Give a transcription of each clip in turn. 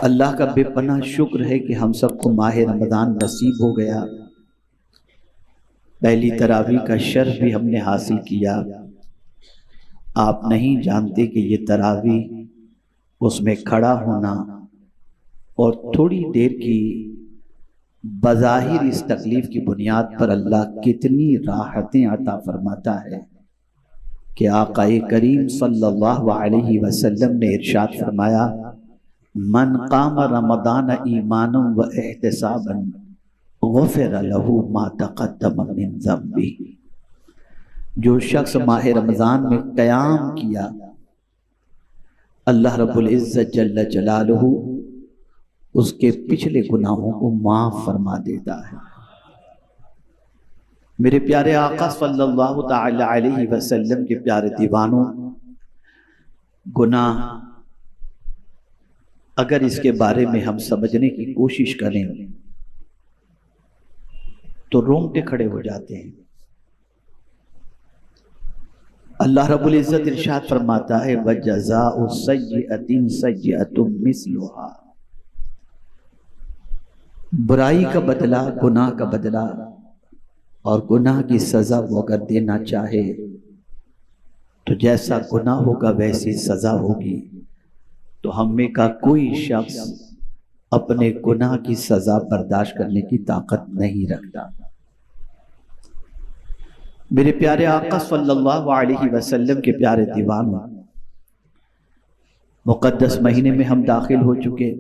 अल्लाह का बेपनाह शुक्र है कि हम सबको माह रमज़ान नसीब हो गया। पहली तरावी का शर्फ भी हमने हासिल किया। आप नहीं जानते कि ये तरावी, उसमें खड़ा होना और थोड़ी देर की बज़ाहिर इस तकलीफ की बुनियाद पर अल्लाह कितनी राहतें अता फरमाता है कि आक़ाए करीम सल्लल्लाहु अलैहि वसल्लम ने इरशाद फरमाया, मन क़ाम रमज़ान ईमानन व इहतिसाबन गुफ़िर लहू मा तक़द्दम मिन ज़म्बी। जो शख्स माह रमज़ान में क़याम किया, अल्लाह रब्बुल इज़्ज़त जल्ल जलालुहु उसके पिछले गुनाहों को माफ़ फरमा देता है। मेरे प्यारे आका सल्लल्लाहु तआला अलैहि वसल्लम के प्यारे दीवानों, गुनाह अगर इसके बारे में हम समझने की कोशिश करें तो रोंगटे खड़े हो जाते हैं। अल्लाह रब्बुल इज़्ज़त इरशाद फरमाता है, वजज़ाउ सय्यअतिन सय्यअतुम मिस्लुहा। बुराई का बदला गुनाह का बदला, और गुनाह की सजा वो अगर देना चाहे तो जैसा गुनाह होगा वैसी सजा होगी। तो हम में का कोई शख्स अपने गुनाह की सजा बर्दाश्त करने की ताकत नहीं रखता। मेरे प्यारे आका सल्लल्लाहु अलैहि वसल्लम के प्यारे दीवानों, मुक़द्दस महीने में हम दाखिल हो चुके।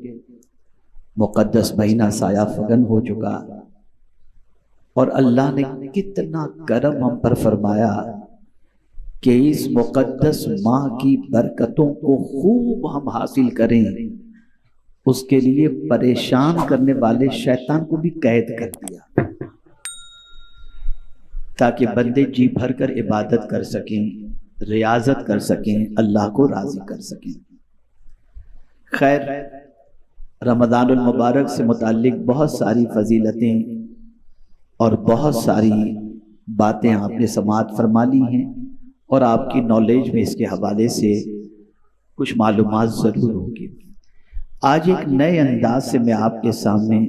मुक़द्दस महीना साया फगन हो चुका, और अल्लाह ने कितना करम हम पर फरमाया कि इस मुक़द्दस माह की बरकतों को खूब हम हासिल करें। उसके लिए परेशान करने वाले शैतान को भी कैद कर दिया, ताकि बंदे जी भर कर इबादत कर सकें, रियाजत कर सकें, अल्लाह को राज़ी कर सकें। खैर, रमज़ानुल मुबारक से मुताल्लिक बहुत सारी फजीलतें और बहुत सारी बातें आपने समाअत फरमा ली हैं, और आपकी नॉलेज में इसके हवाले से कुछ मालूमात ज़रूर होगी। आज एक नए अंदाज से मैं आपके सामने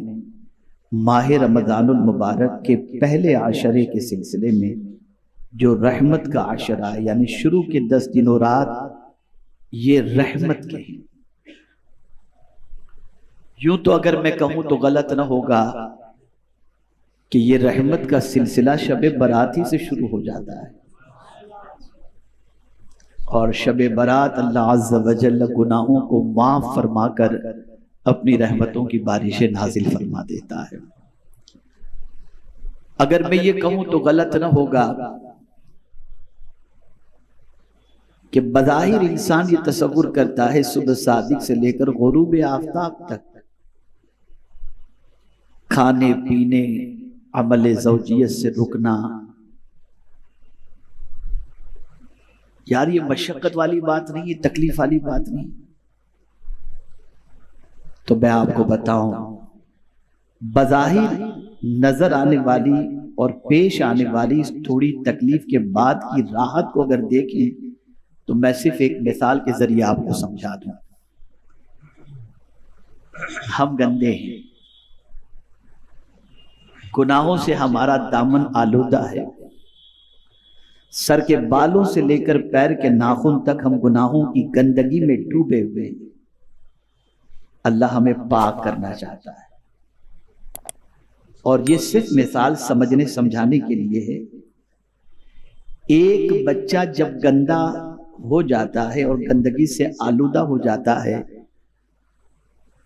माह रमज़ानुल मुबारक के पहले आशरे के सिलसिले में, जो रहमत का आशरा है, यानी शुरू के 10 दिनों रात ये रहमत के हैं। यूं तो अगर मैं कहूं तो गलत ना होगा कि ये रहमत का सिलसिला शब बरात ही से शुरू हो जाता है, और शब बरात अल्लाह अज़्ज़ व जल्ल गुनाहों को माफ़ फरमाकर अपनी रहमतों की बारिशें नाजिल फरमा देता है। अगर मैं ये कहूं तो गलत ना होगा कि बज़ाहिर इंसान ये तसव्वुर करता है सुबह सादिक से लेकर गुरूब आफ्ताब तक खाने पीने, अमल ज़ौजियत से रुकना, यार ये मशक्क़त वाली बात नहीं, ये तकलीफ वाली बात नहीं। तो मैं आपको बताऊं, बज़ाहिर नजर आने वाली और पेश आने वाली इस थोड़ी तकलीफ के बाद की राहत को अगर देखें तो मैं सिर्फ एक मिसाल के जरिए आपको समझा दूं। हम गंदे हैं, गुनाहों से हमारा दामन आलूदा है। सर के बालों से लेकर पैर के नाखून तक हम गुनाहों की गंदगी में डूबे हुए हैं। अल्लाह हमें पाक करना चाहता है, और ये सिर्फ मिसाल समझने समझाने के लिए है। एक बच्चा जब गंदा हो जाता है और गंदगी से आलूदा हो जाता है,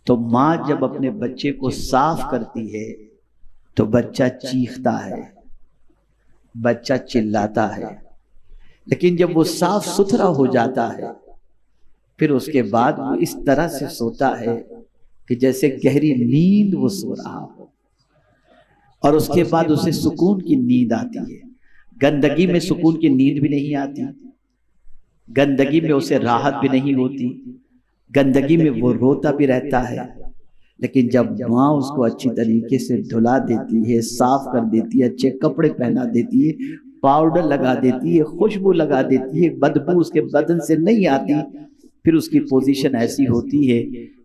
तो माँ जब अपने बच्चे को साफ करती है तो बच्चा चीखता है, बच्चा चिल्लाता है। लेकिन जब वो साफ सुथरा हो जाता है, फिर उसके बाद वो इस तरह से सोता है कि जैसे गहरी नींद वो सो रहा हो, और उसके बाद उसे सुकून की नींद आती है। गंदगी में सुकून की नींद भी नहीं आती, गंदगी में उसे राहत भी नहीं होती, गंदगी में वो रोता भी रहता है। लेकिन जब माँ उसको अच्छी तरीके से धुला देती है, साफ कर देती है, अच्छे कपड़े पहना देती है, पाउडर लगा देती है, खुशबू लगा देती है, बदबू उसके बदन से नहीं आती, फिर उसकी पोजीशन ऐसी होती है,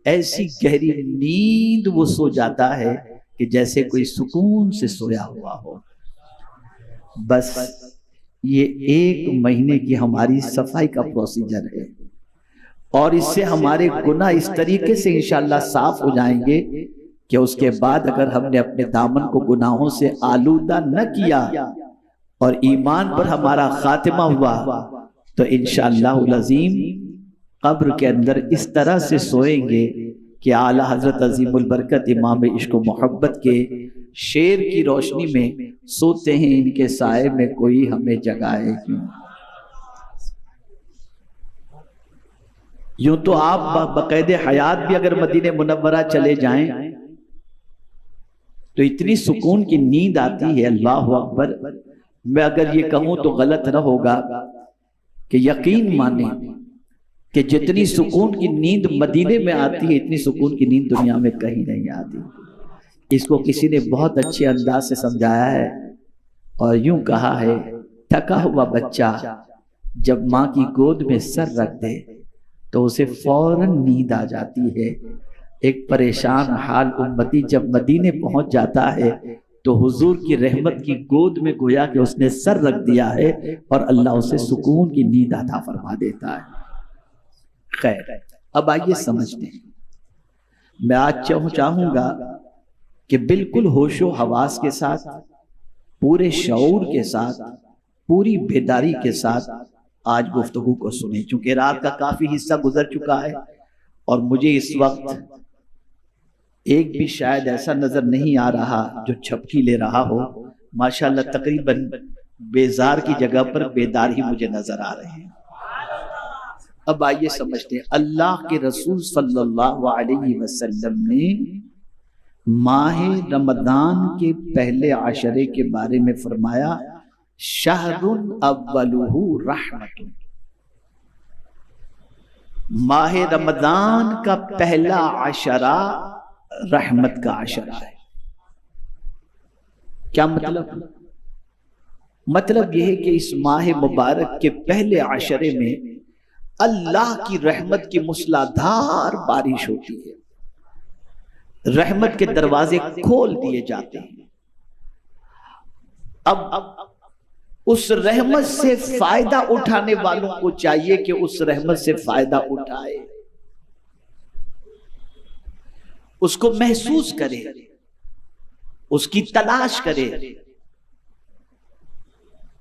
ऐसी गहरी नींद वो सो जाता है कि जैसे कोई सुकून से सोया हुआ हो। बस ये 1 महीने की हमारी सफाई का प्रोसीजर है, और इससे हमारे गुनाह इस तरीके से इंशाअल्लाह साफ हो जाएंगे कि उसके बाद अगर हमने अपने दामन को गुनाहों से आलूदा न किया और ईमान पर हमारा खातिमा हुआ तो इंशाअल्लाह अज़ीम कब्र के अंदर इस तरह से सोएंगे कि आला हजरत अजीमुल बरकत इमाम इश्क व मोहब्बत के शेर की रोशनी में सोते हैं, इनके साए में कोई हमें जगाए क्यों। यूं तो आप बकायदे हयात भी अगर मदीने मुनव्वरा चले जाएं तो इतनी सुकून की नींद आती है, अल्लाह अकबर। मैं अगर ये कहूं तो गलत न होगा कि यकीन माने कि जितनी सुकून की नींद मदीने में आती है, इतनी सुकून की नींद दुनिया में कहीं नहीं आती। इसको किसी ने बहुत अच्छे अंदाज से समझाया है और यूं कहा है, थका हुआ बच्चा जब माँ की गोद में सर रख दे तो उसे फौरन नींद आ जाती है। एक परेशान हाल उम्मती जब मदीने पहुंच जाता है तो हुजूर की रहमत की गोद में गोया कि उसने सर रख दिया है और अल्लाह उसे सुकून की नींद अता फरमा देता है। खैर, अब आइए समझते हैं। मैं आज चाहूंगा कि बिल्कुल होशो हवास के साथ, पूरे शऊर के साथ, पूरी बेदारी के साथ आज गुफ्तगू को सुने, चूंकि रात का काफी हिस्सा गुजर चुका है और मुझे इस वक्त एक भी शायद ऐसा नजर नहीं आ रहा जो झपकी ले रहा हो। माशाल्लाह तकरीबन बेजार की जगह पर बेदार ही मुझे नजर आ रहे हैं। अब आइए समझते हैं। अल्लाह के रसूल सल्लल्लाहु अलैहि वसल्लम ने माह रमदान के पहले आशरे के बारे में फरमाया, शहरुन अव्वलुहु रहमतुन। माह रमदान का पहला आशरा रहमत का आशरा है। क्या मतलब? मतलब यह है कि इस माह मुबारक के पहले आशरे में अल्लाह की रहमत की मूसलाधार बारिश होती है, रहमत के दरवाजे खोल दिए जाते हैं। अब उस रहमत से फायदा उठाने वालों को चाहिए कि उस रहमत से फायदा उठाए, उसको महसूस करे, उसकी तलाश करे।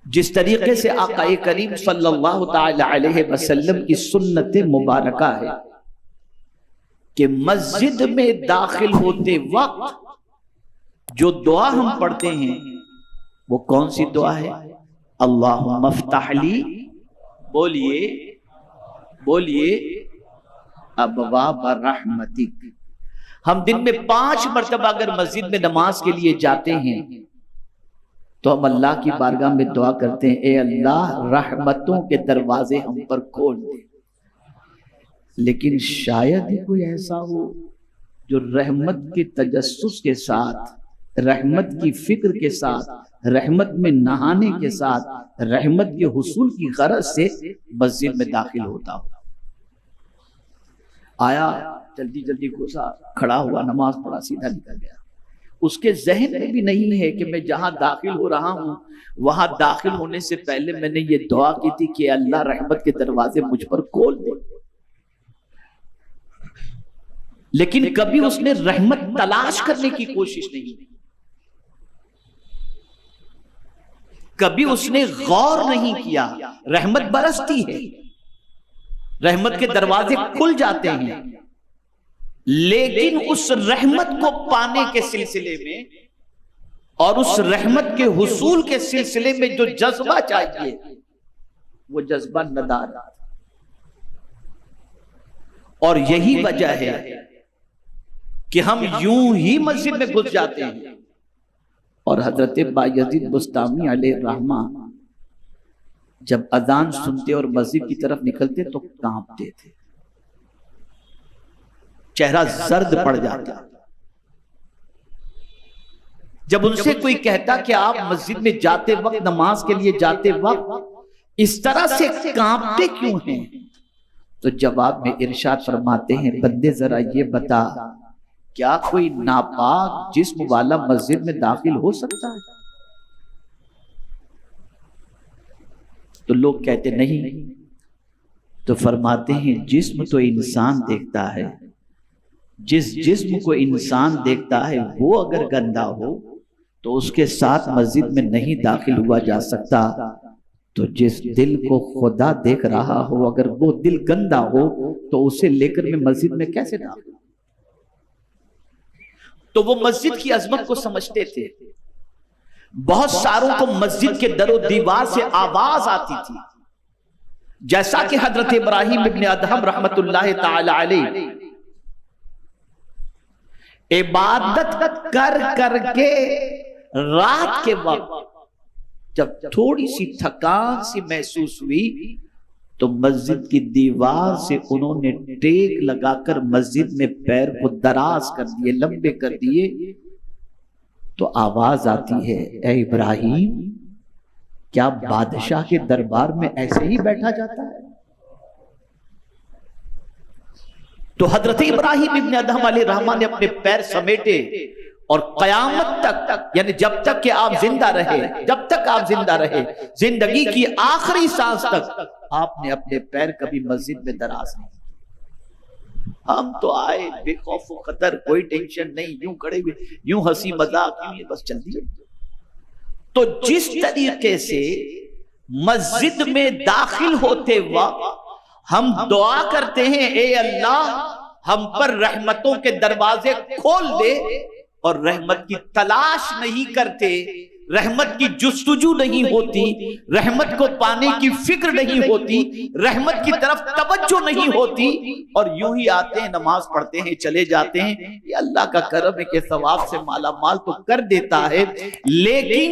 जिस तरीके से आक़ाए करीम सल्लल्लाहु ताला अलैहि वसल्लम की सुन्नत मुबारका है कि मस्जिद में दाखिल होते वक्त जो दुआ हम पढ़ते हैं वो कौन सी दुआ है? अल्लाहुम्मा फ़्तह ली, बोलिए बोलिए, अबवाब रहमतिक। हम दिन में 5 मरतबा अगर मस्जिद में नमाज के लिए जाते हैं तो हम अल्लाह की बारगाह में दुआ करते हैं, ए अल्लाह रहमतों के दरवाजे हम पर खोल दे। लेकिन शायद ही कोई ऐसा हो जो रहमत के तजस्सुस के साथ, रहमत की फिक्र के साथ, रहमत में नहाने के साथ, रहमत के हुसूल की गरज से मस्जिद में दाखिल होता हो। आया, जल्दी जल्दी घुसा, खड़ा हुआ, नमाज पढ़ा, सीधा निकल गया। उसके जहन में भी नहीं है कि मैं जहां दाखिल हो रहा हूं वहां दाखिल होने से पहले मैंने ये दुआ की थी कि अल्लाह रहमत के दरवाजे मुझ पर खोल दे। लेकिन कभी उसने रहमत तलाश करने की कोशिश नहीं की, कभी उसने गौर नहीं किया। रहमत बरसती है, रहमत के दरवाजे खुल जाते हैं, लेकिन उस रहमत को पाने के सिलसिले में और उस रहमत के हुसूल के सिलसिले में जो जज्बा चाहिए वो जज्बा नदारत। और यही वजह है कि हम यूं ही मस्जिद में घुस जाते हैं और हजरत बायजीद बुस्तामी अलैहि रहमा जब अजान सुनते और मस्जिद की तरफ निकलते तो कांपते थे, चेहरा जर्द पड़ जाता। जब उनसे कोई कहता कि आप मस्जिद में जाते वक्त, नमाज के लिए जाते वक्त इस तरह से कांपते क्यों हैं, तो जवाब में इरशाद फरमाते हैं, बंदे जरा ये बता, क्या कोई नापाक जिस्म वाला मस्जिद में दाखिल हो सकता है? तो लोग कहते नहीं। तो फरमाते हैं, जिस्म तो इंसान देखता है, जिस जिस्म को इंसान देखता है वो अगर गंदा हो तो उसके साथ मस्जिद में नहीं दाखिल हुआ जा सकता। तो जिस दिल को खुदा देख रहा हो, अगर वो दिल गंदा हो तो उसे लेकर मैं मस्जिद में कैसे दाखिल? तो वो मस्जिद की अजमत को समझते थे। बहुत सारों को मस्जिद के दरो दीवार से आवाज आती थी, जैसा कि हजरत इब्राहिम इब्न अदहम रहमतुल्लाह ताला अलैह इबादत कर करके रात के वक्त जब थोड़ी सी थकान सी महसूस हुई तो मस्जिद की दीवार से उन्होंने टेक लगाकर मस्जिद में पैर को दराज कर दिए, लंबे कर दिए। तो आवाज आती है, ए इब्राहिम, क्या बादशाह के दरबार में ऐसे ही बैठा जाता है? तो हजरत इब्राहिम इब्न अदहम अलैहिर्रहमान ने अपने पैर समेटे और कयामत तक, यानी जब तक कि आप जिंदा रहे, जब तक आप जिंदा रहे, जिंदगी की आखिरी सांस तक आपने अपने पैर कभी मस्जिद में दराज नहीं। हम तो आए बेखौफ खतर, कोई टेंशन नहीं, यूं खड़े हुए, यूं हंसी मजाक, यूं बस चल दिए। तो जिस तरीके से मस्जिद में दाखिल होते वक्त हम दुआ करते हैं, ए अल्लाह हम पर रहमतों के दरवाजे खोल दे, और रहमत की तलाश नहीं करते, रहमत की जुस्तजू नहीं होती, रहमत को पाने की फिक्र नहीं होती, रहमत की तरफ तवज्जो नहीं होती, और यूं ही आते हैं, नमाज पढ़ते हैं, चले जाते हैं। ये अल्लाह का करम है कि सवाब से माला माल तो कर देता है, लेकिन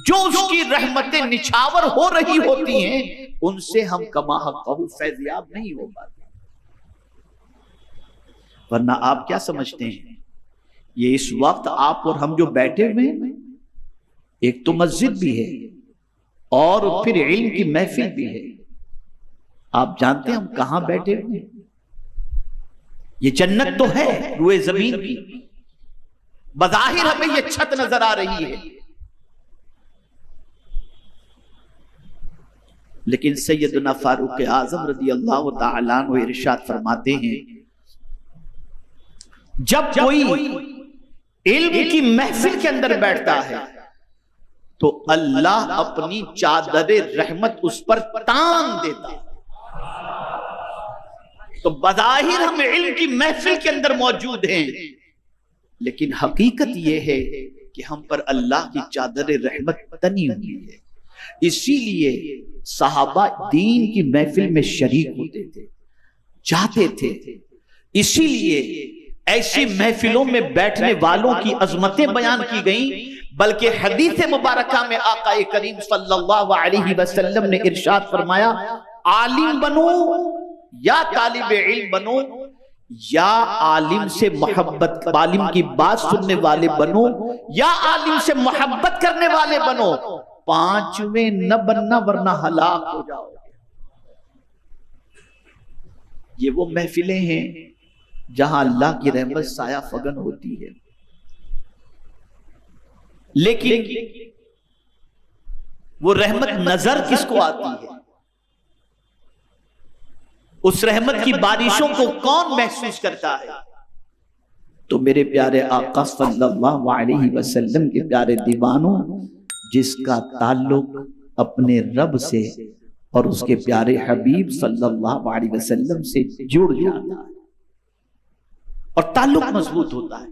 जो उसकी रहमतें निछावर हो रही होती हैं उनसे हम कमा हक़्क़हू फैज़याब नहीं हो पाते। वरना आप क्या समझते हैं, ये इस वक्त आप और हम जो बैठे हुए हैं, एक तो मस्जिद भी है और फिर इल्म की महफिल भी है। आप जानते हैं हम कहां बैठे हुए हैं? ये जन्नत तो है रुए जमीन की, बज़ाहिर हमें ये छत नजर आ रही है, लेकिन सैयदना फारूक आजम रज़ी अल्लाह तआला अन्हु इरशाद फरमाते हैं, जब कोई इल्म की महफिल के अंदर बैठता है तो अल्लाह अपनी चादर रहमत उस पर तान देता है। तो बज़ाहिर हम इल्म की महफिल के अंदर मौजूद हैं, लेकिन हकीकत यह है कि हम पर अल्लाह की चादर रहमत तनी हुई है। इसीलिए सहाबा दीन की महफिल में शरीक होते थे, जाते थे। इसीलिए ऐसी महफिलों में बैठने वालों की अजमतें बयान की गई, बल्कि हदीस मुबारका में आका करीम सल्लल्लाहु अलैहि वसल्लम ने इरशाद फरमाया, आलिम बनो या तालिब इल्म बनो, या आलिम से मोहब्बत, आलिम की बात सुनने वाले बनो या आलिम से मोहब्बत करने वाले बनो, पांचवें न बनना वरना हलाक हो जाओगे। ये वो महफिलें हैं जहां अल्लाह की रहमत साया फगन होती है, लेकिन वो रहमत नजर किसको आती है? उस रहमत की बारिशों को कौन महसूस करता है? तो मेरे प्यारे आका सल्लल्लाहु अलैहि वसल्लम के प्यारे दीवानों, जिसका ताल्लुक अपने रब से और उसके प्यारे हबीब सल्लल्लाहु अलैहि वसल्लम से जुड़ जाता है और ताल्लुक मजबूत होता है।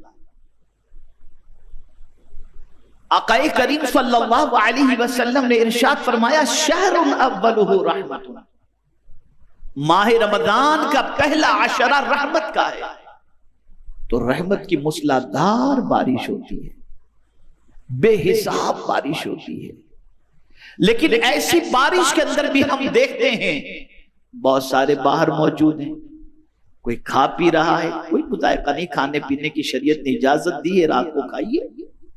आक़ाए करीम सल्लल्लाहु अलैहि वसल्लम ने इरशाद फरमाया, शहरुन अव्वलुहु रहमतुन, माह रमजान का पहला अशरा रहमत का है। तो रहमत की मूसलाधार बारिश होती है, बेहिसाब बारिश होती है, लेकिन ऐसी बारिश के अंदर भी हम देखते हैं बहुत सारे बाहर मौजूद हैं, कोई खा पी रहा है, कोई मुज़ायका नहीं, खाने पीने की शरीयत ने इजाजत दी है, रात को खाइए,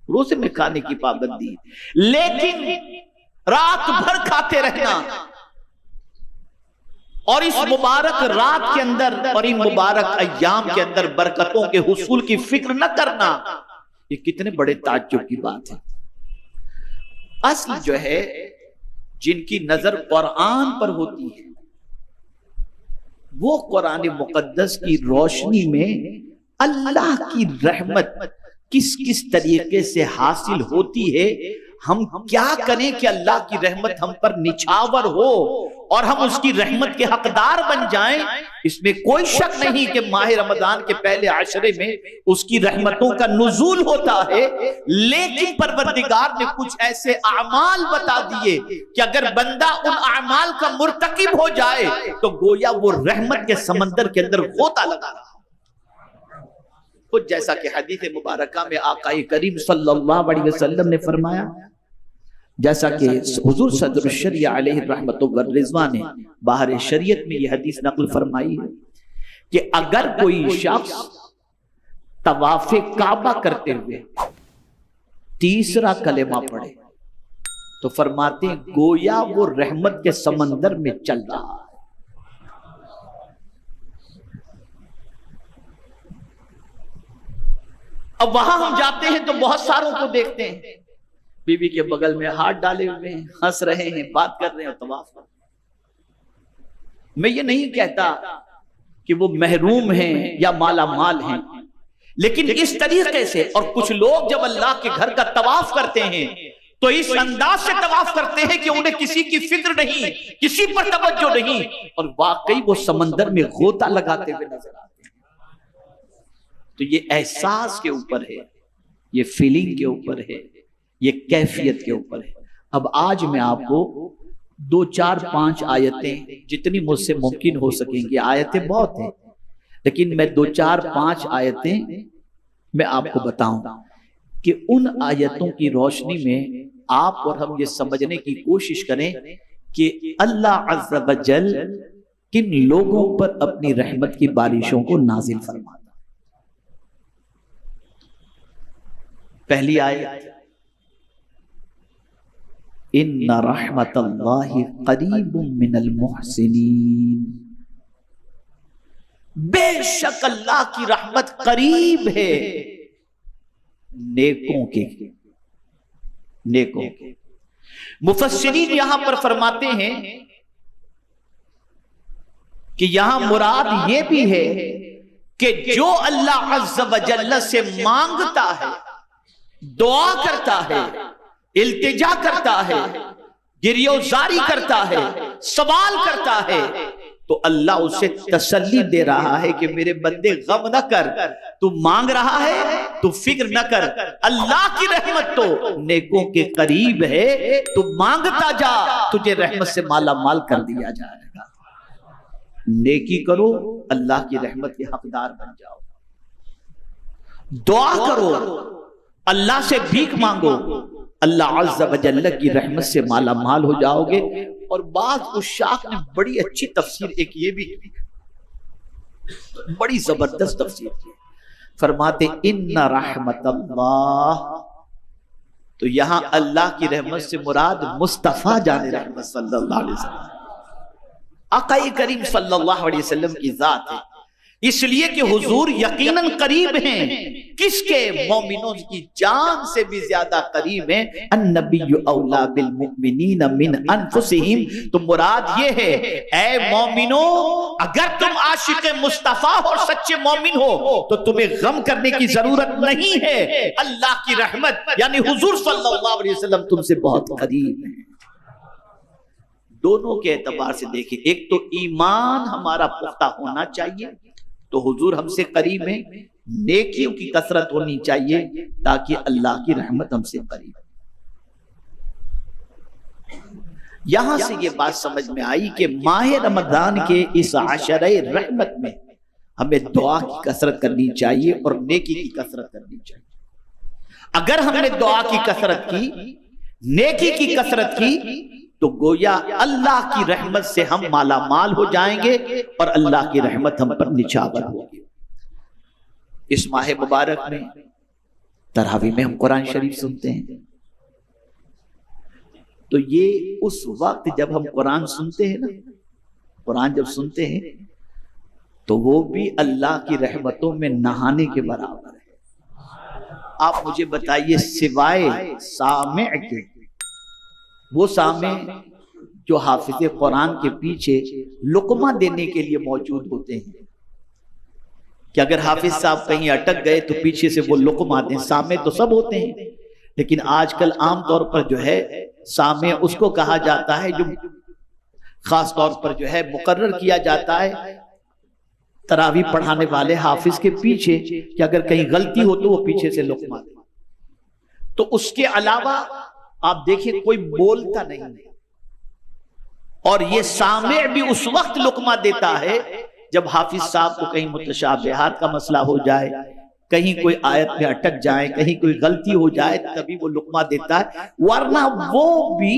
रोजे में खाने की पाबंदी है, लेकिन रात भर खाते रहना और इस मुबारक रात के अंदर और इन मुबारक अय्याम के अंदर बरकतों के हुसूल की फिक्र न करना, ये कितने बड़े ताज्जुब की बात है। असल जो है, जिनकी नजर कुरान पर होती है वो कुरान मुकद्दस की रोशनी में अल्लाह की रहमत किस किस तरीके से हासिल होती है, हम क्या करें कि अल्लाह की रहमत हम पर निछावर हो और हम उसकी रहमत के हकदार बन जाएं। इसमें कोई शक नहीं कि माह रमजान के पहले आशरे में उसकी रहमतों का नुज़ूल होता है, लेकिन परवरदिगार ने कुछ ऐसे अमाल बता दिए कि अगर बंदा उन अमाल का मुर्तकिब हो जाए तो गोया वो रहमत के समंदर के अंदर गोता लगा रहा। कुछ जैसा कि हदीस मुबारका में आकाए करीम सल्लल्लाहु अलैहि वसल्लम ने फरमाया, जैसा कि हुजूर सदर शरिया अलैहि रहमतु व रिज़वान ने बाहर शरीयत में यह हदीस नकल फरमाई है कि अगर कोई शख्स तवाफ़े काबा करते हुए तीसरा कलेमा पढ़े तो फरमाते हैं गोया वो रहमत के समंदर में चल रहा है। अब वहां हम जाते हैं तो बहुत सारों को देखते हैं बीवी के बगल में हाथ डाले हुए हैं, हंस रहे हैं, बात कर रहे हैं, तवाफ कर रहे हैं। मैं ये नहीं कहता कि वो महरूम हैं या माला माल हैं, लेकिन इस तरीके से, और कुछ लोग जब अल्लाह के घर का तवाफ करते हैं तो इस अंदाज से तवाफ करते हैं कि उन्हें किसी की फिक्र नहीं, किसी पर तवज्जो नहीं, और वाकई वो समंदर में गोता लगाते हुए नजर आते हैं। तो ये एहसास के ऊपर है, ये फीलिंग के ऊपर है, ये कैफियत के ऊपर है। अब आज मैं आपको 2, 4, 5 आयतें, जितनी मुझसे मुमकिन हो सकेंगी, आयतें बहुत हैं, लेकिन मैं 2, 4, 5 आयतें मैं आपको बताऊं कि उन आयतों की रोशनी में आप और हम ये समझने की कोशिश करें कि अल्लाह अज़्ज़ा व जल किन लोगों पर अपनी रहमत की बारिशों को नाजिल फरमाता। पहली आयत, इन्ना रहमतल्लाहि करीबुम मिनल मुहसिनीन, बेशक अल्लाह की रहमत करीब है नेकों के। मुफस्सिरीन यहां पर फरमाते हैं कि यहां मुराद ये भी है कि जो अल्लाह अज़्ज़ा व जल्ल से मांगता है, दुआ करता है, इल्तिजा करता है, गिरियोजारी करता है, सवाल करता है, तो अल्लाह उसे तसल्ली दे रहा है कि मेरे बंदे गम न कर, तू मांग रहा है तू फिक्र न कर, अल्लाह की रहमत तो नेकों के करीब है, तू मांगता जा, तुझे रहमत से माला माल कर दिया जाएगा। नेकी करो, अल्लाह की रहमत के हकदार बन जाओ। दुआ करो, अल्लाह से भीख मांगो, अल्लाह अज़्ज़ा व जल्ल की रहमत से माला माल हो जाओगे। और बाद उशाक ने बड़ी अच्छी तफसीर, एक ये भी बड़ी जबरदस्त तफसीर की, फरमाते इन्ना रहमतल्लाह, तो यहां अल्लाह की रहमत से मुराद मुस्तफा जाने रहमत सल्लल्लाहु अलैहि वसल्लम, आक़ाए करीम सल्लल्लाहु अलैहि वसल्लम की जात है, इसलिए कि हुजूर यकीनन करीब हैं। किसके? मोमिनों की जान से भी ज्यादा करीब हैं। अन्नबिय्यु औला बिल मुमिनीन मिन अनफुसिहिम, तो मुराद ये है, ऐ मोमिनो, अगर तुम आशिक मुस्तफा और सच्चे मोमिन हो तो तुम्हें गम करने की जरूरत नहीं है। अल्लाह की रहमत यानी हुजूर सल्लल्लाहु अलैहि वसल्लम तुमसे बहुत करीब है। दोनों के एतबार से देखें, एक तो ईमान हमारा पुख्ता होना चाहिए, तो हुजूर हमसे करीब है, नेकियों की कसरत होनी चाहिए ताकि अल्लाह की रहमत हमसे करीब। यहां से ये बात समझ में आई कि माह रमजान के इस आशरे रहमत में हमें दुआ की कसरत करनी चाहिए और नेकी की कसरत करनी चाहिए। अगर हमने दुआ की कसरत की, नेकी की कसरत की, तो गोया अल्लाह की रहमत से हम माला माल हो जाएंगे और अल्लाह की रहमत हम पर निछावर होगी। इस माह मुबारक में तरावी में हम कुरान शरीफ सुनते हैं, तो ये उस वक्त जब हम कुरान सुनते हैं ना, कुरान जब सुनते हैं तो वो भी अल्लाह की रहमतों में नहाने के बराबर है। आप मुझे बताइए, सिवाय सामे के, वो सामे जो हाफिज कुरान के पीछे लुकमा देने के लिए मौजूद होते हैं, कि अगर हाफिज साहब कहीं अटक गए तो पीछे से वो लुकमा दें। सामे तो सब होते हैं, लेकिन आजकल आमतौर पर जो है सामे उसको कहा जाता है जो खास तौर पर जो है मुकर्रर किया जाता है तरावी पढ़ाने वाले हाफिज के पीछे, कि अगर कहीं गलती हो तो वो पीछे से लुकमा दे। तो उसके अलावा आप देखिए कोई बोलता नहीं है, और ये सामे भी उस वक्त लुकमा देता है जब हाफिज साहब को कहीं मुतशाबिहात का मसला हो जाए, कहीं कोई आयत में अटक जाए, कहीं कोई गलती हो जाए, तभी वो लुकमा देता है। वरना वो भी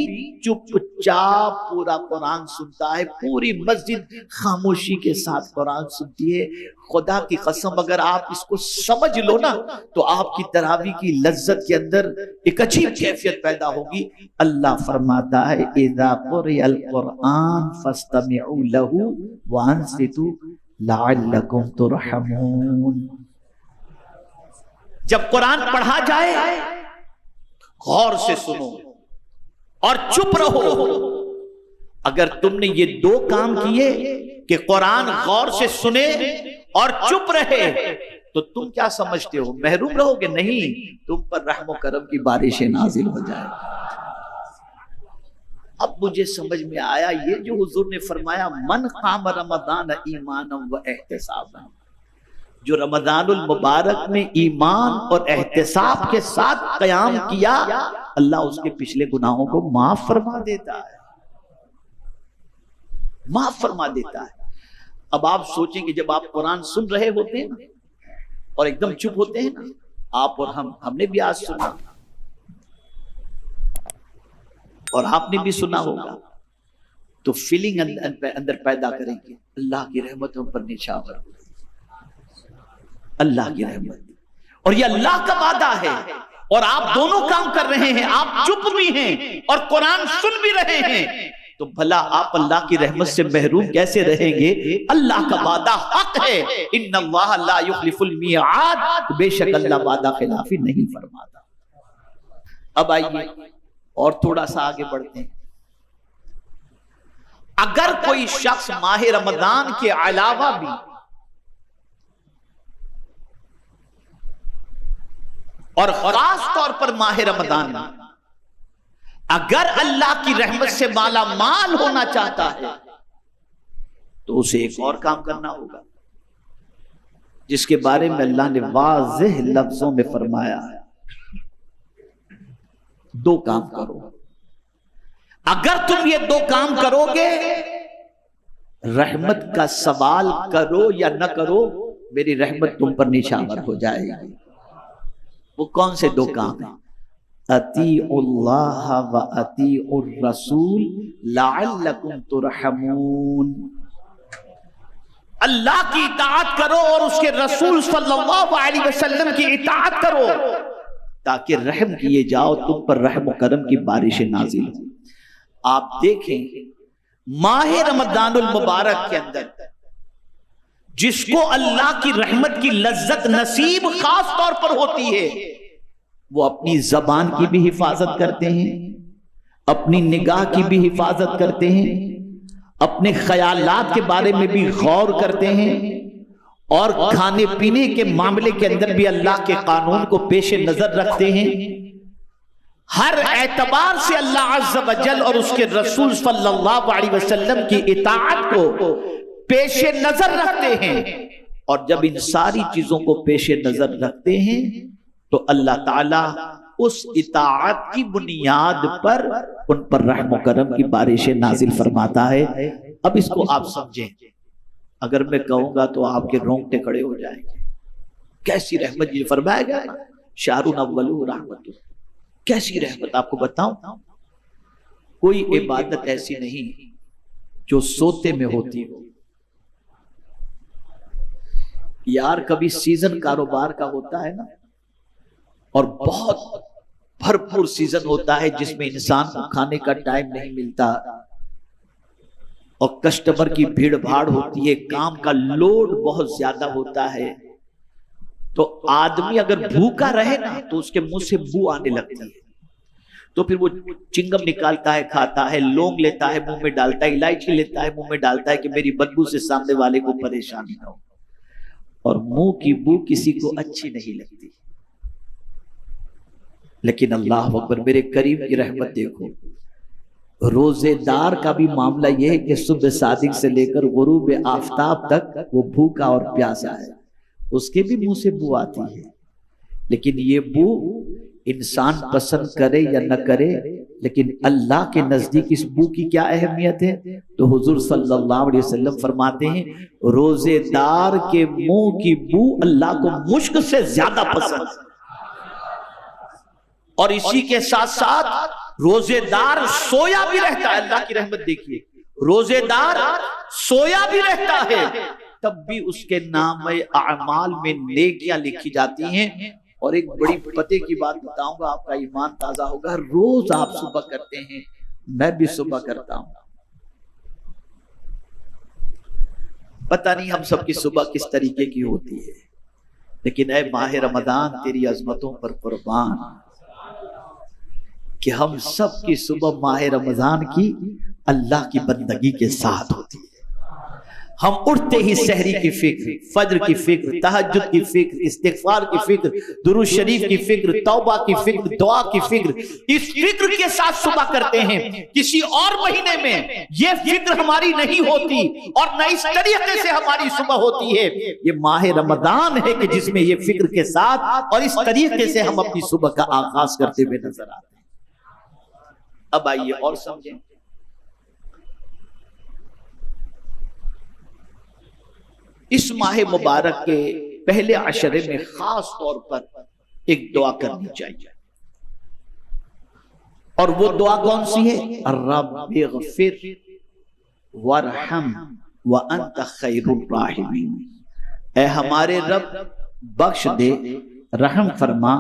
चुपचाप पूरा कुरान सुनता है। पूरी मस्जिद खामोशी के साथ कुरान सुनती है। खुदा की कसम, अगर आप इसको समझ लो ना तो आपकी तरावी की लज्जत के अंदर एक अजीब कैफियत पैदा होगी। अल्लाह फरमाता है, इज़ा क़ुरिअल क़ुरआन फस्तमिऊ लहू व अंसितू लअल्लकुम तुरहमून। जब कुरान पढ़ा जाए गौर से सुनो और चुप रहो। अगर तुमने ये दो काम किए कि कुरान गौर से सुने और चुप रहे, तो तुम क्या समझते हो, महरूम रहोगे? नहीं, तुम पर रहमो करम की बारिशें नाजिल हो जाए। अब मुझे समझ में आया ये जो हुजूर ने फरमाया, मन क़ाम रमज़ान ईमानन व एहतिसाबन, जो रमज़ानुल मुबारक में ईमान और एहतिसाब के साथ क़याम किया, अल्लाह उसके पिछले गुनाहों को माफ फरमा देता है, माफ फरमा देता है। अब आप सोचें कि जब आप कुरान सुन रहे होते हैं ना और एकदम चुप होते हैं ना, आप और हमने भी आज सुना और आपने भी सुना होगा, तो फीलिंग अंदर पैदा करेंगे, अल्लाह की रहमत हम पर निछावर हो, अल्लाह की रहमत। और ये अल्लाह का वादा है, और आप दोनों काम कर रहे हैं, आप चुप भी हैं और कुरान सुन भी रहे हैं, तो भला आप अल्लाह की रहमत से महरूम कैसे रहेंगे? अल्लाह का वादा हक है, इन्नल्लाह ला युखलिफुल मिआद, बेशक अल्लाह वादा खिलाफी नहीं फरमाता। अब आइए और थोड़ा सा आगे बढ़ते हैं। अगर कोई शख्स माह रमजान के अलावा भी और खास तौर पर माह रमजान में अगर अल्लाह की रहमत से माला माल होना चाहता है, तो उसे एक और काम करना होगा जिसके बारे में अल्लाह ने वाज़ेह लफ्जों में फरमाया है, दो काम करो। अगर तुम ये दो काम करोगे, रहमत का सवाल करो या न करो, मेरी रहमत तुम पर निछावर हो जाएगी। वो कौन से दो काम हैं? अतीउल्लाह व अतीउर रसूल लअल्लकुम तुरहमून। अल्लाह की इताअत करो और उसके रसूल सल्लल्लाहु अलैहि वसल्लम की इताअत करो, ताकि रहम किए जाओ, तुम पर रहम करम की बारिशें नाजिल हो। आप देखें, माह रमज़ानुल मुबारक के अंदर जिसको अल्लाह की रहमत की लज्जत नसीब खास तौर पर होती है, वो अपनी जबान की भी हिफाजत करते हैं, अपनी निगाह की भी हिफाजत करते हैं, अपने ख्यालात के बारे में भी गौर करते हैं, और खाने पीने के मामले के अंदर भी अल्लाह के कानून को पेश नजर रखते हैं। हर एतबार से अल्लाह अज़्ज़ व जल और उसके रसूल सल्लल्लाहु अलैहि वसल्लम की इताअत को पेश नजर रखते हैं। और जब इन सारी चीजों को पेश नजर रखते हैं तो अल्लाह ताला उस इताअत की बुनियाद पर उन पर रहम करम की बारिशें नाजिल फरमाता है। अब इसको आप समझें, अगर मैं कहूंगा तो आपके रोंगटे खड़े हो जाएंगे। कैसी रहमत ये फरमाया गया ना, शाहरुन अव्वलु रहमतु, कैसी रहमत आपको बताऊं। कोई इबादत ऐसी नहीं जो सोते में होती हो। यार कभी सीजन कारोबार का होता है ना, और बहुत भरपूर सीजन होता है जिसमें इंसान को खाने का टाइम नहीं मिलता, और कस्टमर की भीड़ भाड़ होती है, काम का लोड बहुत ज्यादा होता है, तो आदमी अगर भूखा रहे ना तो उसके मुंह से बू आने लगती है, तो फिर वो चिंगम निकालता है, खाता है, लौंग लेता है मुंह में डालता है, इलायची लेता है मुंह में डालता है कि मेरी बदबू से सामने वाले को परेशानी ना हो। और मुंह की बू किसी को अच्छी नहीं लगती, लेकिन अल्लाह अकबर, मेरे करीम की रहमत देखो, रोजेदार का भी मामला यह है कि सुबह सादिक से लेकर गुरूब आफताब तक वो भूखा और प्यासा है, उसके भी मुंह से बू आती है। लेकिन ये बू इंसान पसंद करे या न करे, लेकिन अल्लाह के नजदीक इस बू की क्या अहमियत है? तो हुजूर सल्लल्लाहु अलैहि वसल्लम फरमाते हैं, रोजेदार के मुंह की बू अल्लाह को मुश्क से ज्यादा पसंद है। और इसी के साथ साथ रोजेदार सोया भी रहता है, अल्लाह की रहमत देखिए, रोजेदार सोया भी रहता है, तब भी उसके नाम अमाल में नेकियां लिखी जाती हैं। और एक बड़ी पते की बात बताऊंगा, आपका ईमान ताजा होगा। रोज आप सुबह करते हैं, मैं भी सुबह करता हूं, पता नहीं हम सबकी सुबह किस तरीके की होती है, लेकिन ऐ माह रमजान तेरी अजमतों पर कुर्बान कि हम सब की सुबह माह रमजान की अल्लाह की बंदगी के साथ होती है। हम उठते ही सहरी की फिक्र, फज्र की फिक्र, तहज्जुद की फिक्र, इस्तिगफार की फिक्र, दुरूद शरीफ की फिक्र, तौबा की फिक्र, दुआ की फिक्र, इस फिक्र के साथ सुबह करते हैं। किसी और महीने में ये फिक्र हमारी नहीं होती और न इस तरीके से हमारी सुबह होती है। ये माह रमजान है कि जिसमें ये फिक्र के साथ और इस तरीके से हम अपनी सुबह का आगाज करते हुए नजर आते हैं। अब आइए और समझें, इस माह मुबारक के पहले अशरे में खास तौर पर एक दुआ करनी चाहिए, और वो दुआ कौन सी है? रब्बिग़फिर वरहम व अंत खैरुर राहिमीन। ऐ हमारे रब बख्श दे, रहम फरमा,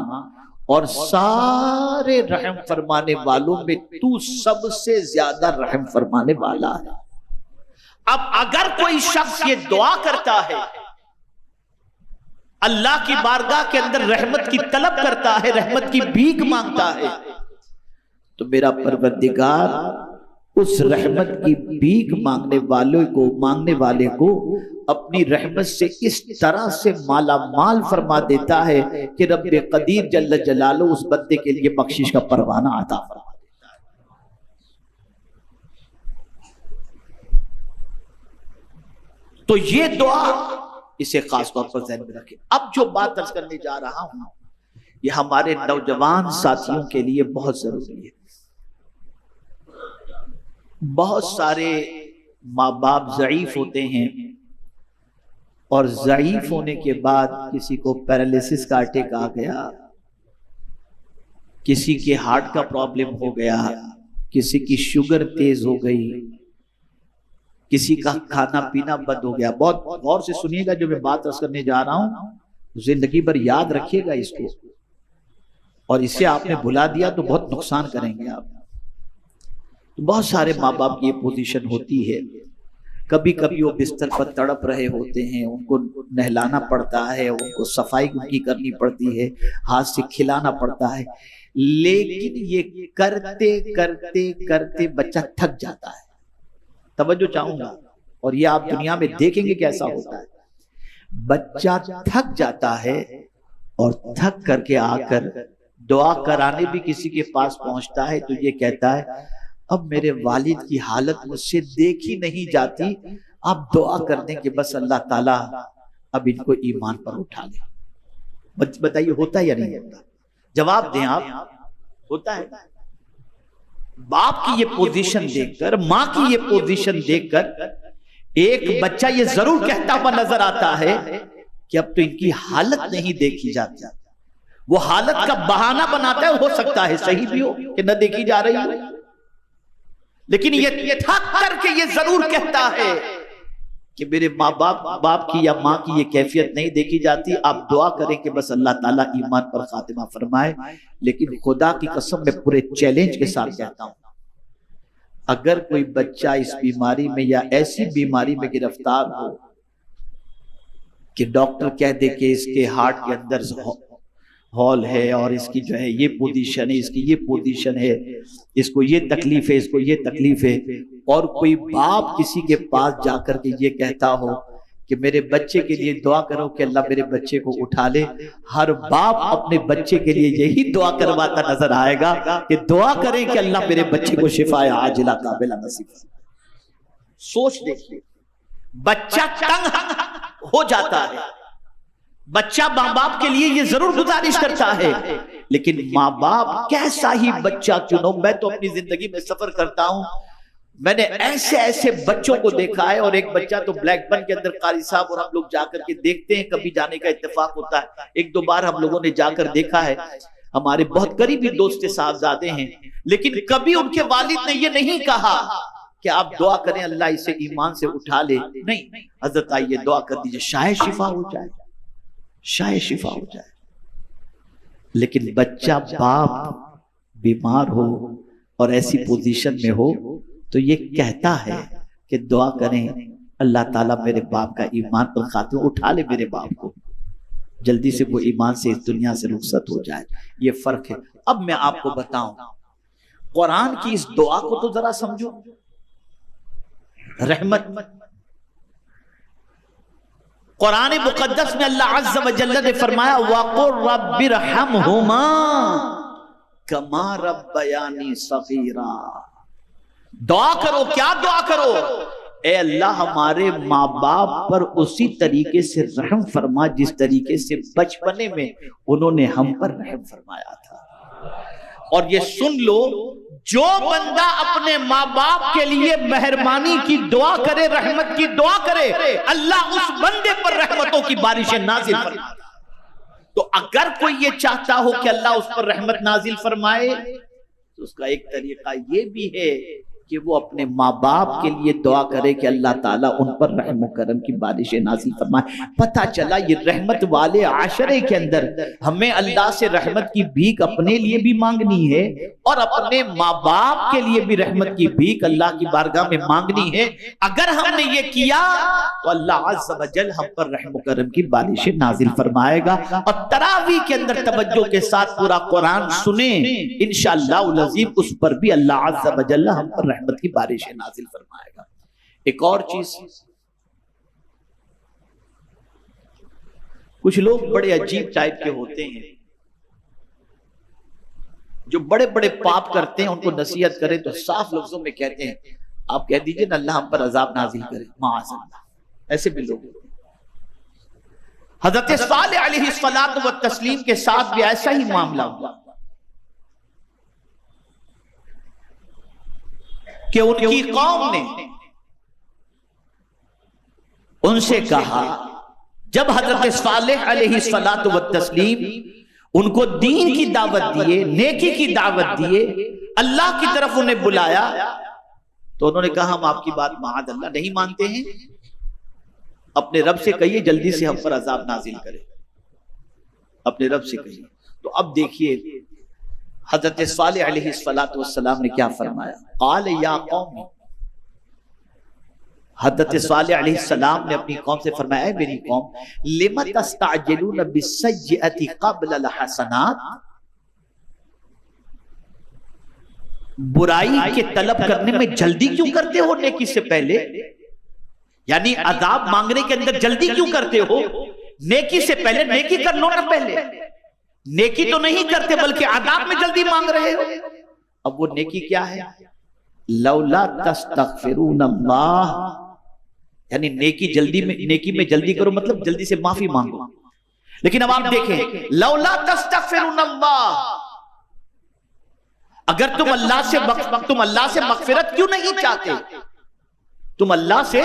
और सारे रहम फरमाने वालों में तू सबसे ज्यादा रहम फरमाने वाला है। अब अगर कोई शख्स ये दुआ करता है, अल्लाह की बारगाह के अंदर रहमत की तलब करता है, रहमत की भीख मांगता है, तो मेरा परवरदिगार उस रहमत की भीख मांगने वाले को अपनी रहमत से इस तरह से माला माल फरमा देता है कि रब्बे कदीर जल्ल जलालुहु उस बंदे के लिए बख्शिश का परवाना अता फरमा। तो ये दुआ इसे खास तौर पर ध्यान में रखें। अब जो बात अर्ज करने जा रहा हूं, ये हमारे नौजवान साथियों के लिए बहुत जरूरी है। बहुत सारे माँ बाप ज़ईफ होते हैं, और ज़ईफ होने के बाद किसी को पैरालिसिस का अटैक आ गया, किसी के हार्ट का प्रॉब्लम हो गया, किसी की शुगर तेज हो गई, किसी का खाना पीना बंद हो गया। बहुत गौर से सुनिएगा जो मैं बात अर्ज करने जा रहा हूं, जिंदगी भर याद रखिएगा इसको, और इसे आपने भुला दिया तो बहुत नुकसान करेंगे आप। तो बहुत सारे माँ बाप की ये पोजीशन होती है, कभी कभी वो बिस्तर पर तड़प रहे होते हैं, उनको नहलाना पड़ता है, उनको सफाई उनकी करनी पड़ती है, हाथ से खिलाना पड़ता है, लेकिन ये करते करते करते बच्चा थक जाता है। तवज्जो चाहूंगा, और ये आप दुनिया में देखेंगे कैसा होता है। बच्चा थक जाता है और थक करके आकर दुआ कराने भी किसी के पास पहुंचता है तो ये कहता है, अब मेरे वालिद की हालत मुझसे देखी नहीं जाती, आप दुआ कर दें कि बस अल्लाह ताला अब इनको ईमान पर उठा ले। बताइए होता है या नहीं होता? जवाब दें आप, होता है? बाप की ये पोजीशन देखकर, मां की ये पोजीशन देखकर एक बच्चा ये जरूर कहता हुआ नजर आता है कि अब तो इनकी हालत नहीं देखी जाती। वो हालत का बहाना बनाता है, हो सकता है सही भी हो कि न देखी जा रही हो, लेकिन ये थक करके ये जरूर कहता है कि मेरे बाप की या माँ की ये कैफियत नहीं देखी जाती, आप दुआ करें कि बस अल्लाह ताला ईमान पर खातिमा फरमाए। लेकिन खुदा की कसम मैं पूरे चैलेंज के साथ कहता हूं, अगर कोई बच्चा इस बीमारी में या ऐसी बीमारी में गिरफ्तार हो कि डॉक्टर कह दे कि इसके हार्ट के अंदर हॉल है और इसकी जो है ये पोजीशन है, इसकी ये पोजीशन है, इसको ये तकलीफ है, इसको ये तकलीफ है, और कोई बाप किसी के पास जाकर के ये कहता हो कि मेरे बच्चे के लिए दुआ करो कि अल्लाह मेरे बच्चे को उठा ले, हर बाप अपने बच्चे के लिए यही दुआ करवाता नजर आएगा कि दुआ करें कि अल्लाह मेरे बच्चे को शिफाए आजिला काबिला नसीब। सोच देखिए, बच्चा तंग हो जाता है, बच्चा माँ बाप के लिए ये जरूर गुजारिश करता है, लेकिन माँ बाप कैसा ही बच्चा चुनो। मैं तो अपनी जिंदगी में सफर करता हूं, मैंने ऐसे ऐसे बच्चों को देखा है, और एक बच्चा तो ब्लैकबर्न के अंदर कारी साहब और हम लोग जाकर के देखते हैं, कभी जाने का इत्तेफाक होता है, एक दो बार हम लोगों ने जाकर देखा है, हमारे बहुत करीबी दोस्त साहबजादे हैं, लेकिन कभी उनके वालिद ने ये नहीं कहा कि आप दुआ करें अल्लाह इसे ईमान से उठा ले, नहीं, हजरत आइए दुआ कर दीजिए शायद शिफा हो जाए, शायद शिफा हो जाए। लेकिन बच्चा बाप बीमार हो और ऐसी पोजीशन में हो तो ये कहता है कि दुआ करें अल्लाह ताला मेरे बाप का ईमान पर खातिर उठा ले, मेरे बाप को जल्दी से वो ईमान से इस दुनिया से रुखसत हो जाए। ये फर्क है। अब मैं आपको बताऊं, कुरान की इस दुआ को तो जरा समझो। रहमत, कुरान मुकद्दस में अल्लाह अज़्ज़ व जल्ल ने फरमाया वक़ुर रब्बिरहमहुमा कमा रब्बयानी सगीरा। दुआ करो, क्या दुआ करो? ए अल्लाह हमारे माँ बाप पर उसी तरीके से रहम फरमा जिस तरीके से बचपने में उन्होंने हम पर रहम फरमाया था। और ये सुन लो, जो बंदा अपने माँ बाप के लिए मेहरबानी की दुआ करे, रहमत की दुआ करे, अल्लाह उस बंदे पर रहमतों की बारिशें नाजिल फरमाता। तो अगर कोई ये चाहता हो कि अल्लाह उस पर रहमत नाजिल फरमाए तो उसका एक तरीका ये भी है कि वो अपने माँ बाप के लिए दुआ करे कि अल्लाह ताला उन पर रहम करम की बारिशें नाज़िल फरमाए। पता चला ये रहमत वाले आशरे के अंदर हमें अल्लाह से रहमत की भीख अपने लिए भी मांगनी है और अपने माँ बाप के लिए भी रहमत की भीख अल्लाह की बारगाह में मांगनी है। अगर हमने ये किया तो अल्लाह अज़्ज़ व जल हम पर रहम करम की बारिशें नाज़िल फरमाएगा। और तरावी के अंदर तवज्जो के साथ पूरा कुरान सुने, इंशाअल्लाह अज़ीम उस पर भी अल्लाह अज़्ज़ व जल हम पर रहमत की बारिशें नाजिल फरमाएगा। एक और चीज, कुछ लोग बड़े अजीब टाइप के होते हैं जो बड़े बड़े पाप करते हैं, उनको नसीहत करें तो साफ लफ्जों में कहते हैं आप कह दीजिए ना अल्लाह हम पर अजाब नाजिल करे, माअज़ल्लाह। ऐसे भी लोग। हज़रत सालेह अलैहिस्सलातु व तस्लीम के साथ भी ऐसा ही मामला हुआ कि उनकी कौम ने उनसे कहा, जब हजरत सालेह अलैहिस्सलातु व तस्लीम उनको दीन की दावत दिए, नेकी की दावत दिए, अल्लाह की तरफ उन्हें बुलाया, तो उन्होंने कहा हम आपकी बात माअज़ल्लाह नहीं मानते हैं, अपने रब से कहिए जल्दी से हम पर अजाब नाजिल करे, अपने रब से कहिए। तो अब देखिए हजरत सालेह अलैहिस्सलातु वस्सलाम ने क्या फरमाया। क़ाल या कौम, हजरत सालेह अलैहिस्सलाम ने अपनी कौम से फरमाया, है मेरी कौम, लिमा तस्तअजिलून बिस्सय्यअति क़ब्ल अल हसनात, बुराई के तलब करने में जल्दी क्यों करते हो नेकी से पहले? यानी अजाब मांगने के अंदर जल्दी क्यों करते हो? नेकी से पहले नेकी कर लो ना, पहले नेकी तो नहीं करते बल्कि अजाब में जल्दी मांग रहे हो। अब वो नेकी क्या है? लौला तस्तगफिरूनल्लाह, यानी नेकी में जल्दी करो मतलब जल्दी से माफी मांगो। लेकिन अब आप देखें, लौला तस्तगफिरूनल्लाह, अगर तुम अल्लाह से मगफिरत क्यों नहीं चाहते, तुम अल्लाह से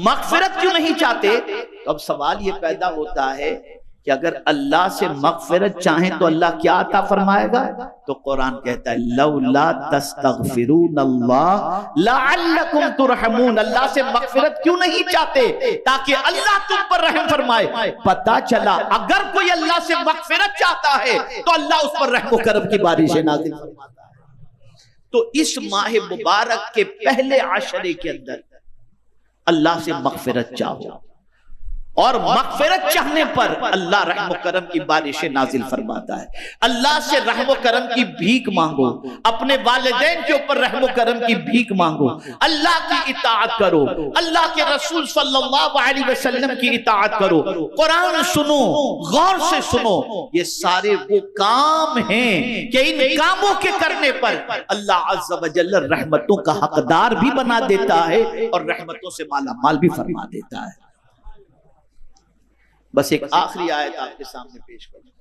मगफिरत क्यों नहीं चाहते? तो अब सवाल ये पैदा होता है कि अगर अल्लाह से मगफिरत चाहें तो अल्लाह क्या अता फरमाएगा? तो कुरान कहता है लौला तस्तगफिरूनल्लाह लअल्लकुम तुरहमून, अल्लाह से मगफिरत क्यों नहीं चाहते? ताकि अल्लाह तुम पर रहम फरमाए। पता चला अगर कोई अल्लाह से मगफिरत चाहता है तो अल्लाह उस पर रहम करम की बारिशें नाज़िल फरमाता है। तो इस माह मुबारक के पहले आशरे के अंदर अल्लाह से मगफिरत चाहो, और मगफिरत चाहने पर अल्लाह रहम करम की बारिशें नाजिल फरमाता है। अल्लाह से रहम करम की भीख मांगो, अपने वालिदैन के ऊपर रहम करम की भीख मांगो, अल्लाह की इताअत करो, अल्लाह के रसूल सल्लल्लाहु अलैहि वसल्लम की इताअत करो, कुरान सुनो, गौर से सुनो। ये सारे वो काम हैं कि इन कामों के करने पर अल्लाह अज़्ज़ा व जल्ल रहमतों का हकदार भी बना देता है और रहमतों से माला माल भी फरमा देता है। बस एक आखिरी आयत आपके सामने पेश करूं,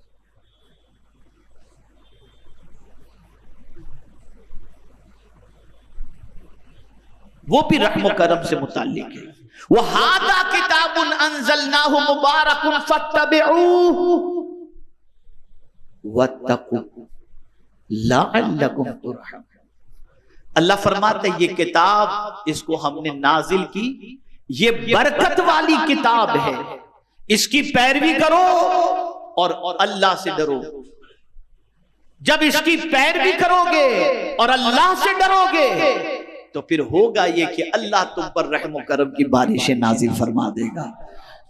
वो भी रहम करम से मुताल्लिक है। वो हादा किताबुन अंज़लनाहु मुबारकुन फत्तबिऊहु वत्तकू लअल्लकुम तुरहम। अल्लाह फरमाता है ये किताब, इसको हमने नाजिल की, ये बरकत वाली किताब है, इसकी पैरवी करो और अल्लाह से डरो। जब इसकी पैरवी करोगे और अल्लाह से डरोगे तो फिर होगा ये कि अल्लाह तुम पर रहम करम की बारिशें नाजिल फरमा देगा।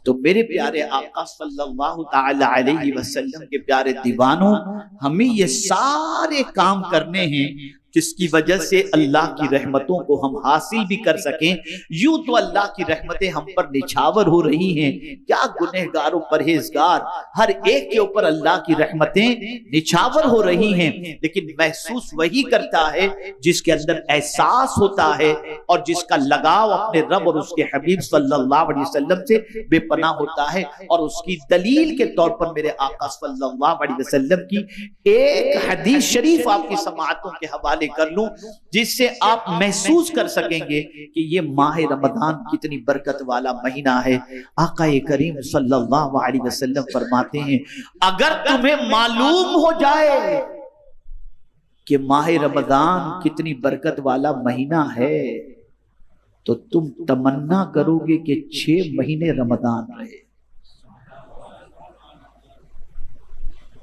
तो मेरे प्यारे आका सल्लल्लाहु ताला अलैहि वसल्लम के प्यारे दीवानों, हमें ये सारे काम करने हैं जिसकी वजह से अल्लाह की रहमतों को हम हासिल भी कर सकें। यूं तो अल्लाह की रहमतें हम पर निछावर हो रही हैं, क्या गुनहगारों परहेजगार हर एक के ऊपर अल्लाह की रहमतें निछावर हो रही हैं, लेकिन महसूस वही करता है जिसके अंदर एहसास होता है और जिसका लगाव अपने रब और उसके हबीब सल्लल्लाहु अलैहि वसल्लम से बेपनाह होता है। और उसकी दलील के तौर पर मेरे आका सल्लल्लाहु अलैहि वसल्लम की एक हदीस शरीफ आपकी समाअतों के हवाले कर लूं, जिससे आप महसूस कर सकेंगे कि ये माह रमजान कितनी बरकत वाला महीना है। आका करीम सल्लल्लाहु अलैहि वसल्लम फरमाते हैं, अगर तुम्हें मालूम हो जाए कि माह रमजान कितनी बरकत वाला महीना है तो तुम तमन्ना करोगे कि 6 महीने रमजान रहे।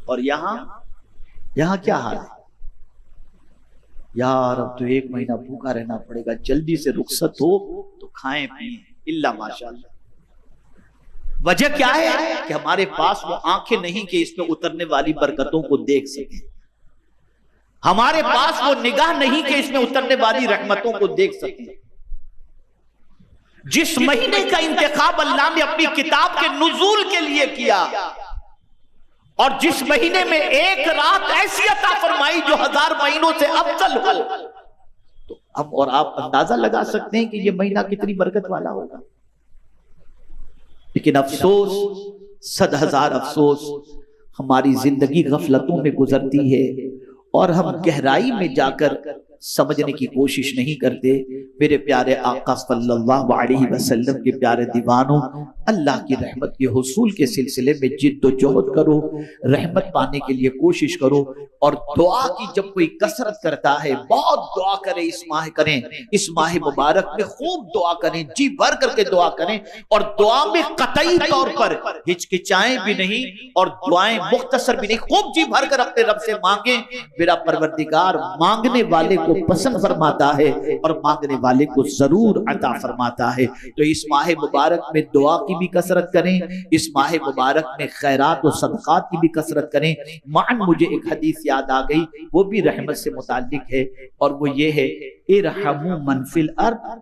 और यहां क्या हाल है यार, अब तो 1 महीना भूखा रहना पड़ेगा, जल्दी से रुखसत हो तो खाएं पिए, इल्ला माशाअल्लाह। वजह क्या है कि हमारे पास वो आंखें नहीं कि इसमें उतरने वाली बरकतों को देख सके, हमारे पास वो निगाह नहीं कि इसमें उतरने वाली रहमतों को देख सके। जिस महीने का इंतखाब अल्लाह ने अपनी किताब के नुज़ूल के लिए किया और जिस महीने में एक रात ऐसी अता फरमाई जो 1000 महीनों से अफजल हो, तो हम और आप अंदाजा लगा सकते हैं कि यह महीना कितनी बरकत वाला होगा। लेकिन अफसोस, 100,000 अफसोस, हमारी जिंदगी गफलतों में गुजरती है और हम गहराई में जाकर समझने की कोशिश नहीं करते। मेरे प्यारे आका सल्लल्लाहु अलैहि वसल्लम के प्यारे दीवानों, अल्लाह की रहमत के हुसूल के सिलसिले में जिद्दोजहद करो, रहमत पाने के लिए कोशिश करो। और दुआ की जब कोई कसरत करता है, बहुत दुआ करें, इस माह मुबारक में खूब दुआ करें, जी भर करके दुआ करें। और दुआ में कतई तौर पर हिचकिचाएं भी नहीं और दुआएं मुख्तसर भी नहीं, खूब जी भर कर अपने रब से मांगे। मेरा परवरदिगार मांगने वाले को पसंद फरमाता है और मांगने वाले को जरूर अता फरमाता है। तो इस माह मुबारक में दुआ की भी कसरत करें, इस माह मुबारक में खैरात और सदकात की भी कसरत करें। मान मुझे एक हदीस याद आ गई, वो भी रहमत से मुताल्लिक है, और वो ये है, इरहमु मन फिल अर्द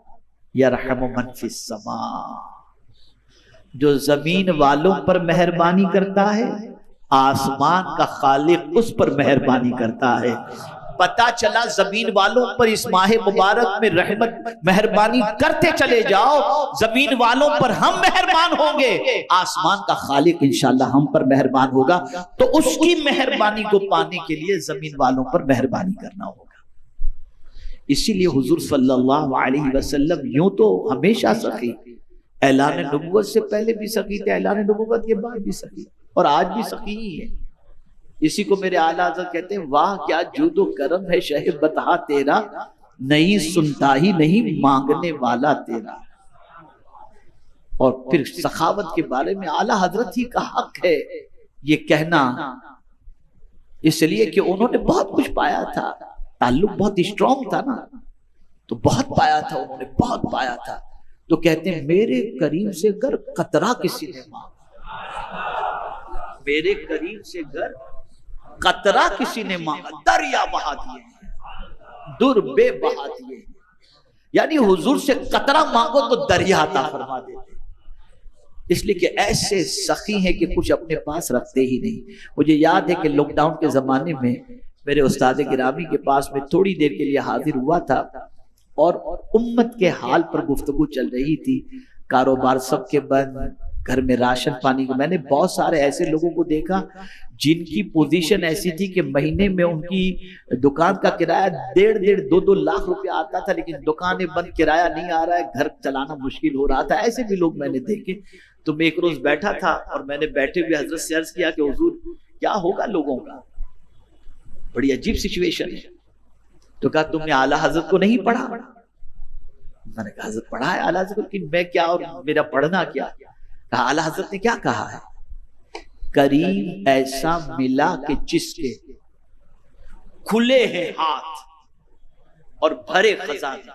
यरहमु मन फिस समा। जो जमीन वालों पर मेहरबानी करता है, आसमान का खालिक उस पर मेहरबानी करता है। पता चला जमीन वालों पर इस माह मुबारक में रहमत मेहरबानी करते चले जाओ, जमीन वालों पर हम मेहरबान होंगे, आसमान का खालिक इंशाल्लाह हम पर मेहरबान होगा। तो उसकी मेहरबानी को पाने के लिए जमीन वालों पर मेहरबानी करना होगा। इसीलिए हुजूर सल्लल्लाहु अलैहि वसल्लम यूं तो हमेशा सखी, ऐलान नबुव्वत से पहले भी सखी थे, ऐलान नबुव्वत के बाद भी सखी, और आज भी सखी ही है। इसी को मेरे आला हज़रत कहते हैं, वाह क्या जूदो करम है शहे बता तेरा, नहीं सुनता ही नहीं मांगने वाला तेरा। और फिर सखावत के बारे में आला हजरत ही का हक है ये कहना, इसलिए कि उन्होंने बहुत कुछ पाया था। ताल्लुक बहुत स्ट्रांग था ना, तो बहुत पाया था उन्होंने, बहुत पाया था। तो कहते हैं मेरे करीब से अगर कतरा किसी ने मांगा, मेरे करीब से अगर कतरा किसी ने मांगा, दरिया बहा दिए, दुर्बे बहा दिए। यानी हुजूर से कतरा मांगो तो दरिया अता फरमा देते। इसलिए कि ऐसे सखी हैं कि कुछ अपने पास रखते ही नहीं। मुझे याद है कि लॉकडाउन के जमाने में मेरे उस्ताद गिरामी के पास में थोड़ी देर के लिए हाजिर हुआ था और उम्मत के हाल पर गुफ्तगू चल रही थी। कारोबार सबके बंद, घर में राशन पानी। मैंने बहुत सारे ऐसे लोगों को देखा जिनकी पोजीशन ऐसी थी कि महीने में उनकी दुकान का किराया 1.5-2 लाख रुपया आता था, लेकिन दुकानें बंद, किराया नहीं आ रहा है, घर चलाना मुश्किल हो रहा था। ऐसे भी लोग मैंने देखे। तो मैं एक रोज बैठा था और मैंने बैठे हुए हजरत से अर्ज किया कि हुजूर क्या होगा लोगों का, बड़ी अजीब सिचुएशन है। तो कहा तुमने आला हजरत को नहीं पढ़ा? मैंने कहा हजरत पढ़ा है आला हजरत, कि मैं क्या और मेरा पढ़ना क्या? कहा आला हजरत ने क्या कहा है, करीम ऐसा मिला कि जिसके खुले हैं हाथ और भरे खजाने।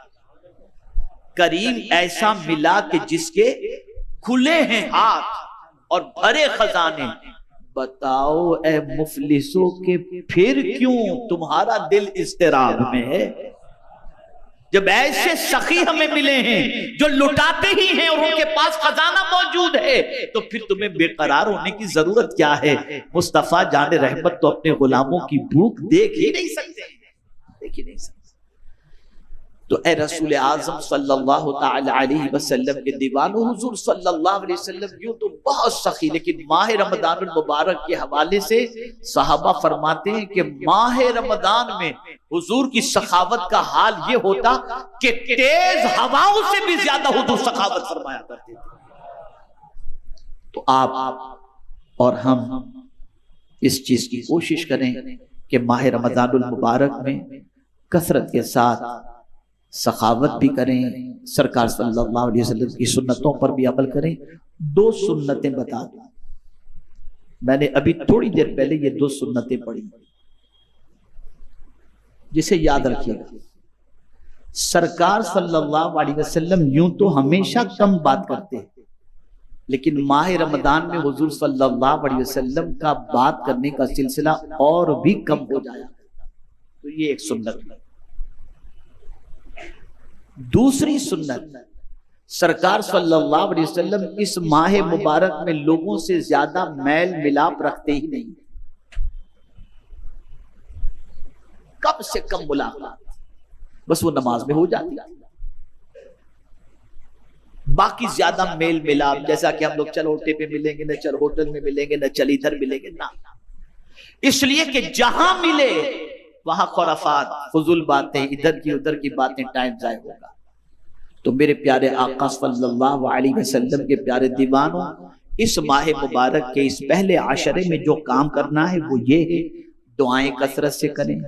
करीम ऐसा मिला कि जिसके खुले हैं हाथ और भरे खजाने। बताओ ए मुफलिसों के फिर क्यों तुम्हारा दिल इस्तिराब में है? जब ऐसे सखी हमें मिले हैं जो लुटाते ही हैं और उनके पास खजाना मौजूद है, तो फिर तुम्हें बेकरार होने की जरूरत क्या है? मुस्तफा जाने रहमत तो अपने गुलामों की भूख देख ही नहीं सकते, देख ही नहीं सकते। तो ए रसूल आज़म सल्लल्लाहु ताला अलैहि वसल्लम के दीवानो, हुजूर सल्लल्लाहु अलैहि वसल्लम यूं तो बहुत सखी, लेकिन माह रमजानुल मुबारक के हवाले से सहाबा फरमाते हैं कि माह रमजान में हुजूर की सखावत का हाल ये होता कि तेज हवाओं से भी ज्यादा हुजूर सखावत फरमाया करते थे। तो आप और हम इस चीज की कोशिश करें कि माह रमजानुल मुबारक में कसरत के साथ सखावत भी करें, सरकार सल्लल्लाहु अलैहि वसल्लम की सुन्नतों पर भी अमल करें। 2 सुन्नतें बता दूं, मैंने अभी थोड़ी देर पहले ये 2 सुन्नतें पढ़ी, जिसे याद रखिएगा। सरकार सल्लल्लाहु अलैहि वसल्लम यूं तो हमेशा कम बात करते हैं, लेकिन माह रमजान में हुजूर सल्लल्लाहु अलैहि वसल्लम का बात करने का सिलसिला और भी कम हो जाया। तो ये एक सुन्नत है। दूसरी सुन्नत, सरकार सल्लल्लाहु अलैहि वसल्लम इस माह मुबारक में लोगों से ज्यादा मेल मिलाप रखते ही नहीं। कम से कम मुलाकात, बस वो नमाज में हो जाती है। बाकी ज्यादा मेल मिलाप, जैसा कि हम लोग चल होटल पे मिलेंगे न, चल होटल में मिलेंगे न, चल इधर मिलेंगे ना। इसलिए कि जहां मिले वहां खुराफात, फुजुल बातें, इधर की उधर की बातें, टाइम जाया होगा। तो मेरे प्यारे आका सल्लल्लाहु अलैहि वसल्लम के प्यारे दीवानों, इस माह मुबारक के इस पहले आशरे में जो काम करना है वो ये है, दुआएं कसरत से करें,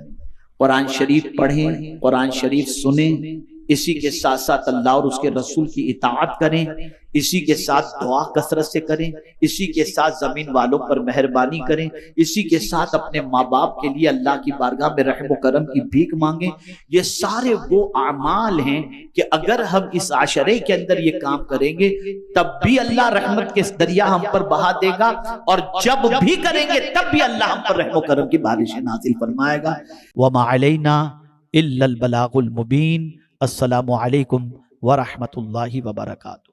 कुरान शरीफ पढ़ें, कुरान शरीफ सुनें, इसी के साथ साथ अल्लाह और उसके रसूल की इताअत करें, इसी के साथ दुआ कसरत से करें, इसी के साथ जमीन वालों पर मेहरबानी करें, इसी के साथ अपने माँ बाप के लिए अल्लाह की बारगाह में रहम करम की भीख मांगे। ये सारे वो अमाल हैं कि अगर हम इस आशरे के अंदर ये काम करेंगे तब भी अल्लाह रहमत के दरिया हम पर बहा देगा, और जब भी करेंगे तब भी अल्लाह हम पर रहम करम की बारिश नाज़िल फरमाएगा। वमा अलैना इल्लल बलागुल मुबीन। अस्सलामु अलैकुम व रहमतुल्लाहि व बरकातुहू।